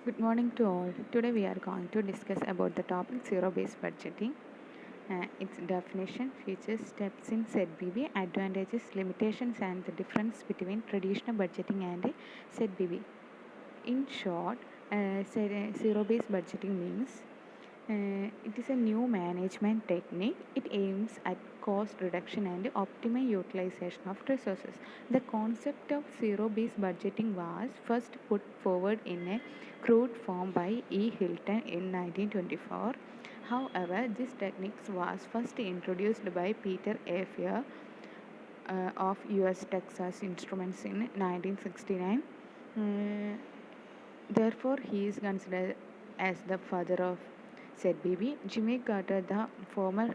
Good morning to all. Today we are going to discuss about the topic zero-based budgeting, its definition, features, steps in ZBB, advantages, limitations, and the difference between traditional budgeting and ZBB. In short, zero-based budgeting means it is a new management technique. It aims at cost reduction and optimal utilization of resources. The concept of zero based budgeting was first put forward in a crude form by E. Hilton in 1924. However, this technique was first introduced by Peter A. Fair of US Texas Instruments in 1969. Uh, Therefore, he is considered as the father of ZBB. Jimmy Carter, the former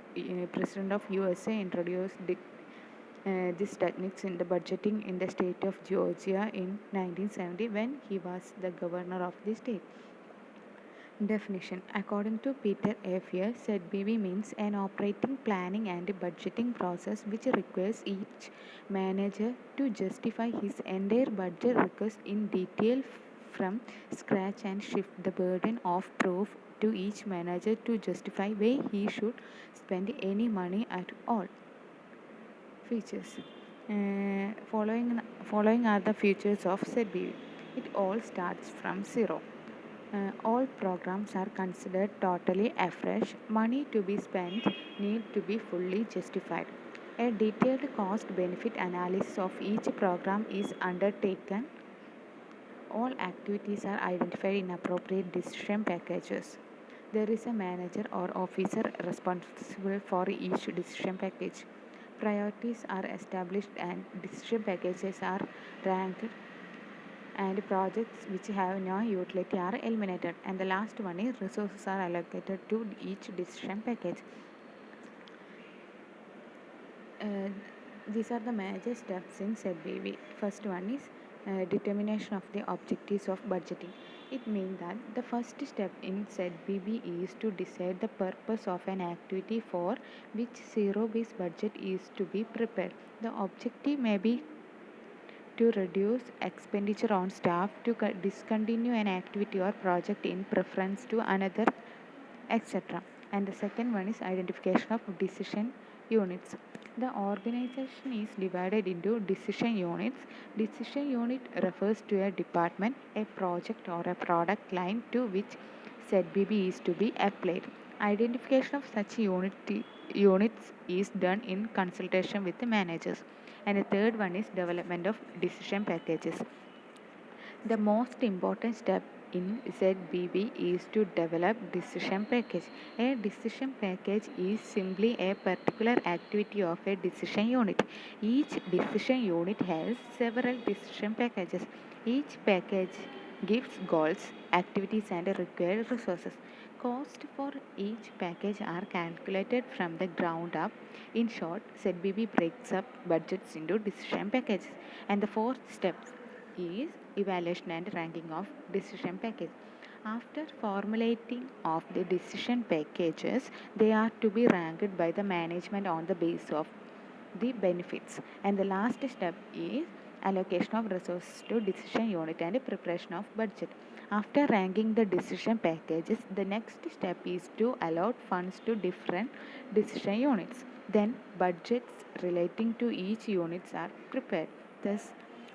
president of USA, introduced these techniques in the budgeting in the state of Georgia in 1970 when he was the governor of the state. Definition: according to Peter A. Fair, ZBB means an operating, planning, and budgeting process which requires each manager to justify his entire budget request in detail from scratch and shift the burden of proof to each manager to justify why he should spend any money at all. Features. Following are the features of ZBB. It all starts from zero. All programs are considered totally afresh. Money to be spent need to be fully justified. A detailed cost benefit analysis of each program is undertaken. All activities are identified in appropriate decision packages. There is a manager or officer responsible for each decision package. Priorities are established and decision packages are ranked, and projects which have no utility are eliminated. And the last one is resources are allocated to each decision package. uh, these are the major steps in ZBB. First one is determination of the objectives of budgeting. It means that the first step in ZBB is to decide the purpose of an activity for which zero based budget is to be prepared. The objective may be to reduce expenditure on staff, to discontinue an activity or project in preference to another, etc. And the second one is identification of decision units. The organization is divided into decision units. Decision unit refers to a department, a project, or a product line to which ZBB is to be applied. Identification of such units is done in consultation with the managers. And the third one is development of decision packages. The most important step in ZBB is to develop decision package. A decision package is simply a particular activity of a decision unit. Each decision unit has several decision packages. Each package gives goals, activities, and required resources. Cost for each package are calculated from the ground up. In short, ZBB breaks up budgets into decision packages. And the fourth step is evaluation and ranking of decision package. After formulating of the decision packages, they are to be ranked by the management on the basis of the benefits. And the last step is allocation of resources to decision unit and preparation of budget. After ranking the decision packages, the next step is to allot funds to different decision units. Then budgets relating to each units are prepared. Thus,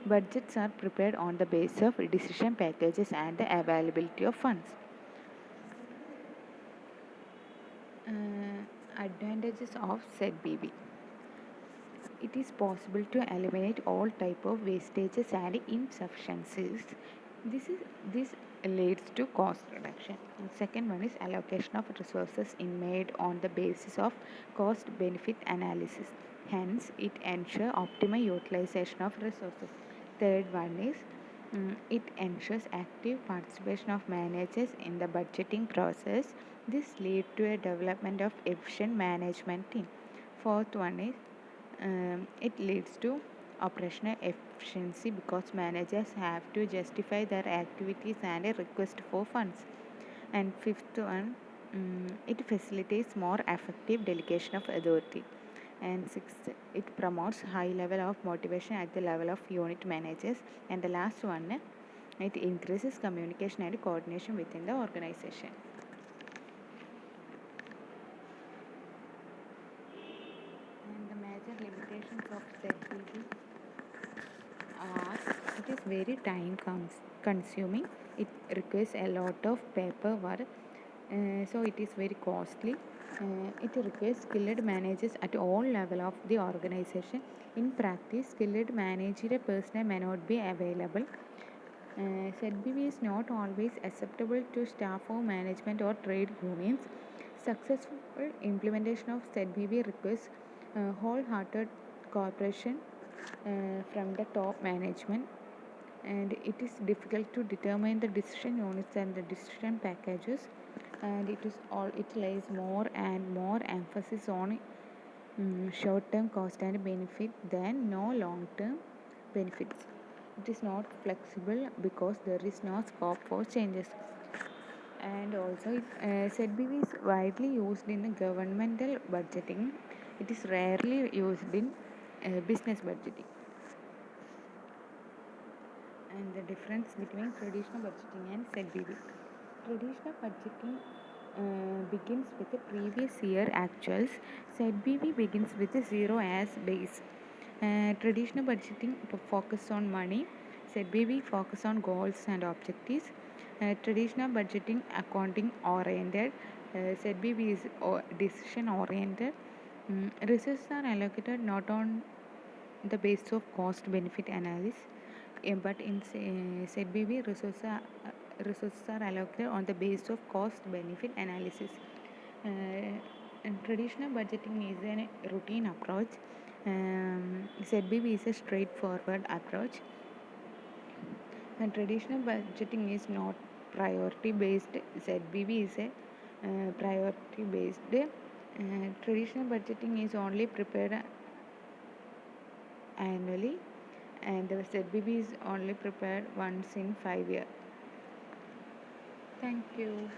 budgets are prepared on the basis of decision packages and the availability of funds. Advantages of ZBB. It is possible to eliminate all type of wastages and insufficiencies. This leads to cost reduction. And second one is allocation of resources in made on the basis of cost benefit analysis. Hence, it ensures optimal utilization of resources. Third one is it ensures active participation of managers in the budgeting process. This leads to a development of efficient management team. Fourth one is it leads to operational efficiency because managers have to justify their activities and a request for funds. And fifth one, it facilitates more effective delegation of authority. And sixth, it promotes high level of motivation at the level of unit managers. And the last one, It increases communication and coordination within the organization. And the major limitations of ZBB are it is very time consuming. It requires a lot of paperwork, so it is very costly. It requires skilled managers at all level of the organization. In practice, skilled managerial personnel may not be available. ZBB is not always acceptable to staff or management or trade unions. Successful implementation of ZBB requires wholehearted cooperation from the top management, and it is difficult to determine the decision units and the decision packages, and it lays more and more emphasis on short-term cost and benefit than no long-term benefits. It is not flexible because there is no scope for changes. And also, ZBV is widely used in governmental budgeting. It is rarely used in business budgeting. And the difference between traditional budgeting and ZBB. Traditional budgeting begins with the previous year actuals. ZBB begins with zero as base. Traditional budgeting focus on money. ZBB focus on goals and objectives. Traditional budgeting accounting oriented. ZBB is decision oriented. Resources are allocated not on the basis of cost benefit analysis, but in ZBB resources are allocated on the basis of cost benefit analysis. And traditional budgeting is a routine approach. ZBB is a straightforward approach, and traditional budgeting is not priority based. ZBB is a priority based. Traditional budgeting is only prepared annually, and the ZBB is only prepared once in 5 years. Thank you.